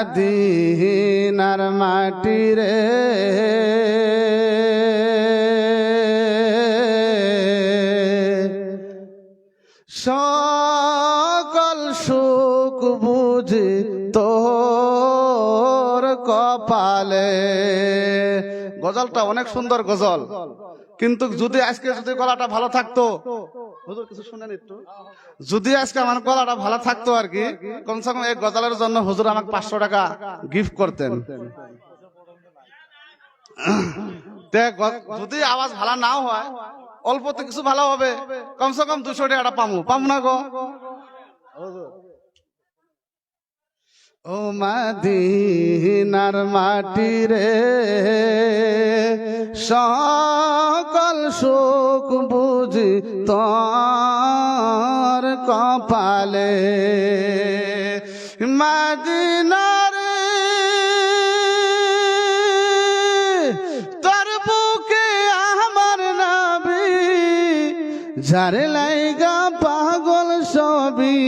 মদিনার মাটি রে সকল সুখ বুঝি তোর কপালে। গজলটা অনেক সুন্দর গজল, কিন্তু যদি আজকে গলাটা ভালো থাকতো, হুজুর কিছু শুনেন একটু, যদি আজকে আমার গলাটা ভালো থাকতো আর কি, কমসে কম এই গজলের জন্য হুজুর আমাকে 500 টাকা গিফট করতেন। যদি আওয়াজ ভালো নাও হয়, অল্প তো কিছু ভালো হবে, কমসে কম 200 টাকা পামু না গো। ও মদিনার মাটি রে সকল সুখ বুঝি তোর কপালে। মদিনার তোর বুকে আমার নবী, যার লাইগা পাগল সবই,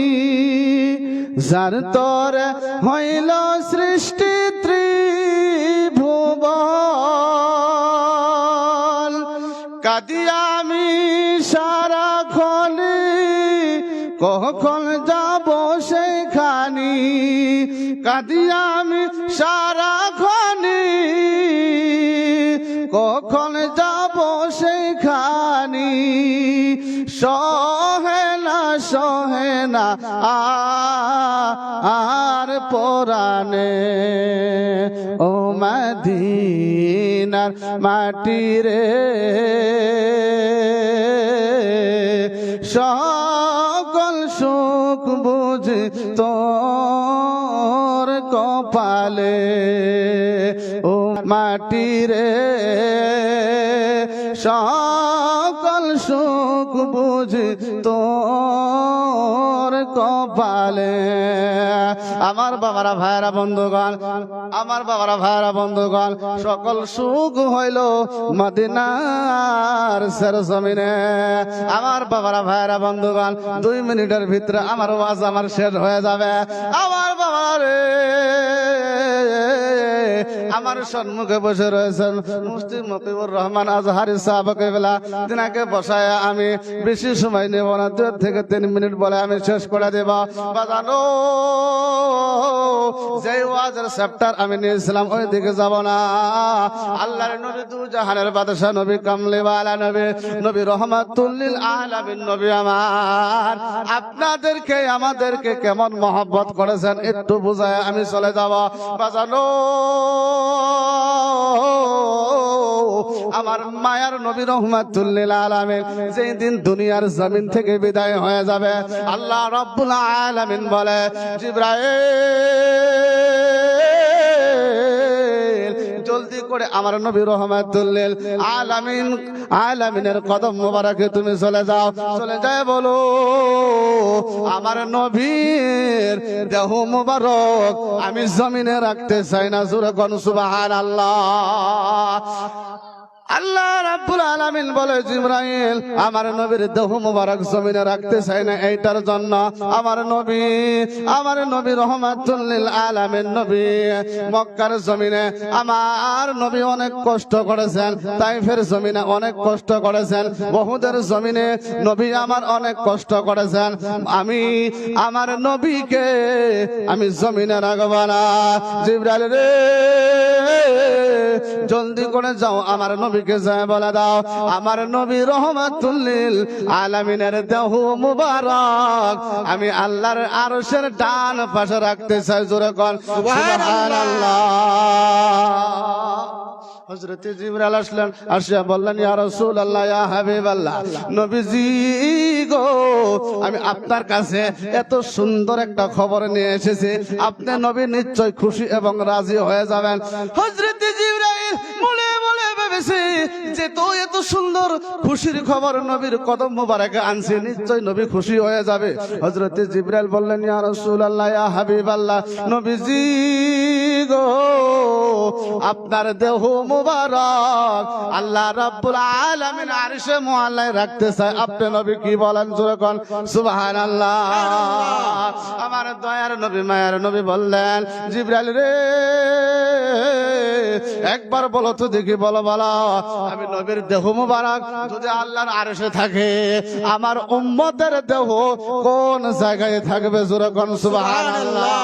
যার তোর হইল সৃষ্টি ত্রিভুবন। কাঁদি আমি সারাক্ষণে, কখন যাব সেখানি, কাঁদি আমি সারাক্ষণে, কখন যাব সেখানি। সহে না আর পরাণে, ও মদিনার মাটি রে সকল সুখ বুঝি তোর কপালে। ও মাটি রে সকল সুখ বুঝি তোর কপালে। আমার বাবারা ভাইরা বন্ধুগণ, আমার বাবারা ভাইরা বন্ধুগণ, সকল সুখ হইল মদিনার সরজমিনে। আমার বাবারা ভাইরা বন্ধুগণ, 2 মিনিটের ভিতরে আমার ওয়াজ আমার শেষ হয়ে যাবে। আমার বাবারে, আমার সম্মুখে বসে রয়েছেন মুফতি মতিউর রহমান আজহারি সাহেব কেবলা, তিনাকে বসায় আমি বেশি সময় নেব না, 2 থেকে 3 মিনিট বলে আমি শেষ করে দেব। বাজানো যে ওয়াজের চ্যাপ্টার আমি নিয়েছিলাম ওই দিকে যাব না। আল্লাহর নবী দু জাহানের বাদশা নবী কামলিওয়ালা নবী, নবী রহমাতুল লিল আলামিন নবী আমার আপনাদেরকে আমাদেরকে কেমন মহব্বত করেছেন একটু বুঝায় আমি চলে যাব। বাজানো আমার মায়ার নবী রহমাতুল লিল আলামিন যেই দিন দুনিয়ার জমিন থেকে বিদায় হয়ে যাবে, আল্লাহ রাব্বুল আলামিন বলে, জিবরাইল জলদি করে আমার নবী রহমাতুল লিল আলামিনের কদম মোবারকে তুমি চলে যাও। চলে যায় বলো, আমার নবীর দেহ মোবারক আমি জমিনে রাখতে চাই না। জোরে কোন সুবহানাল্লাহ। আল্লাহ রাব্বুল আলামিন বলে, জিবরাইল আমার নবীর দেহ মোবারক জমিনে রাখতে চাই না। এইটার জন্য আমার নবী রহমাতুল লিল আলামিন নবী মক্কার জমিনে আমার নবী অনেক কষ্ট করেছেন, তাইফের জমিনে অনেক কষ্ট করেছেন, উহুদের জমিনে নবী আমার অনেক কষ্ট করেছেন। আমি আমার নবীকে আমি জমিনে রাখব না। জিবরাইল রে জলদি করে যাও, আমার নবীকে যায় বলে দাও, আমার নবী রহমাতুল লিল আলামিনের দেহ মুবারক আমি আল্লাহর আরশের ডান পাশে রাখতে চাই। জোরে কোন সুবহানাল্লাহ। হযরত জিবরাইল আসলেন, আসিয়া বললেন, ইয়া রাসূলুল্লাহ, ইয়া হাবিবাল্লাহ, নবীজি গো, আমি আপনার কাছে এত সুন্দর একটা খবর নিয়ে এসেছি, আপনি নবী নিশ্চয় খুশি এবং রাজি হয়ে যাবেন। হযরত জিবরাইল বলে ভেবেছে যে তো এত সুন্দর খুশির খবর নবীর কদম মোবারকে আনছে, নিশ্চয় নবী খুশি হয়ে যাবে। হযরত জিবরাইল বললেন, ইয়া রাসূলুল্লাহ, ইয়া হাবিবাল্লাহ, নবীজি গো, আপনার দেহ মুবারক আল্লাহ রাব্বুল আলামিন আরশে মুআল্লায় রাখতে চায়। আপনি নবী কি বলেন জোরে কোন সুবহানাল্লাহ। আমার দয়ার নবী মায়ের নবী বললেন, জিবরাইল রে একবার বলো তো দেখি, বলো বলো, আমি নবীর দেহ মুবারক যদি আল্লাহর আরশে থাকে, আমার উম্মতের দেহ কোন জায়গায় থাকবে জোরে কোন সুবহানাল্লাহ।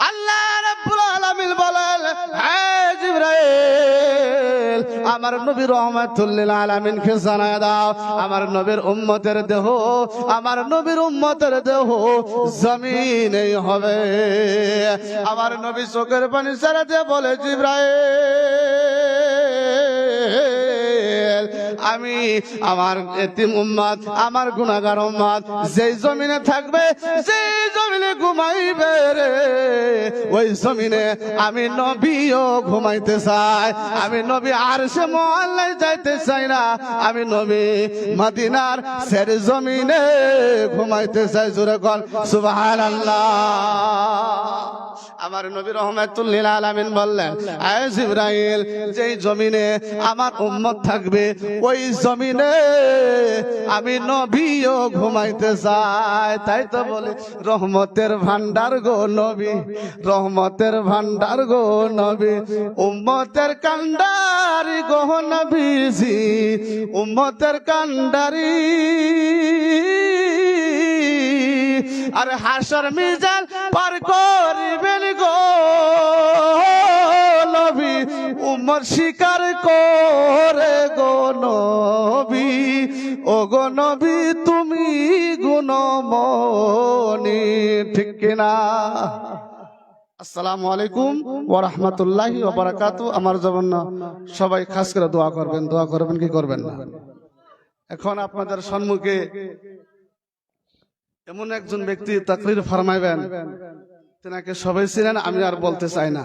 আল্লাহ রাব্বুল আলামিন বলেন, হে জিবরাইল আমার নবী রাহমাতুল লিল আলামিনকে জানায় দাও, আমার নবীর উম্মতের দেহ, আমার নবীর উম্মতের দেহ জমিনেই হবে। আমার নবী চোখের পানি ছেড়ে দিয়ে বলে, জিবরাইল আমি আমার এতিম উম্মত, আমার গুনাহগার উম্মত যেই জমিনে থাকবে, যেই জমিনে ঘুমাইবে রে, ওই জমিনে আমি নবীও ঘুমাইতে চাই। আমি নবী আরশে মুআল্লায় যাইতে চাই না, আমি নবী মদিনার সের জমিনে ঘুমাইতে চাই। জোরে কোন সুবহানাল্লাহ। আমার নবী রাহমাতুল লিল আলামিন বললেন, হে জিবরাইল যেই জমিনে আমার উম্মত থাকবে, ওই জমিনে আমি নবীও ঘুমাইতে চাই। তাই তো বলে রহমতের ভান্ডার গো নবী, রহমতের ভান্ডার গো নবী, উম্মতের কান্ডারি গো নবীজি, উম্মতের কান্ডারি। আর হাসর মিজান পার করিবেন গো নবী, উম্মত স্বীকার করে গো নবী, ও গো নবী তুমি গুণমণি, ঠিক কিনা? আসসালামু আলাইকুম ওয়া রাহমাতুল্লাহি ওয়া বারাকাতুহু। আমার জন্য সবাই খাস করে দোয়া করবেন, দোয়া করবেন কি করবেন না। এখন আপনাদের সম্মুখে এমন একজন ব্যক্তি তাকরীর ফরমাইবেন, তেনাকে সবাই চিনেন, আমি আর বলতে চাই না।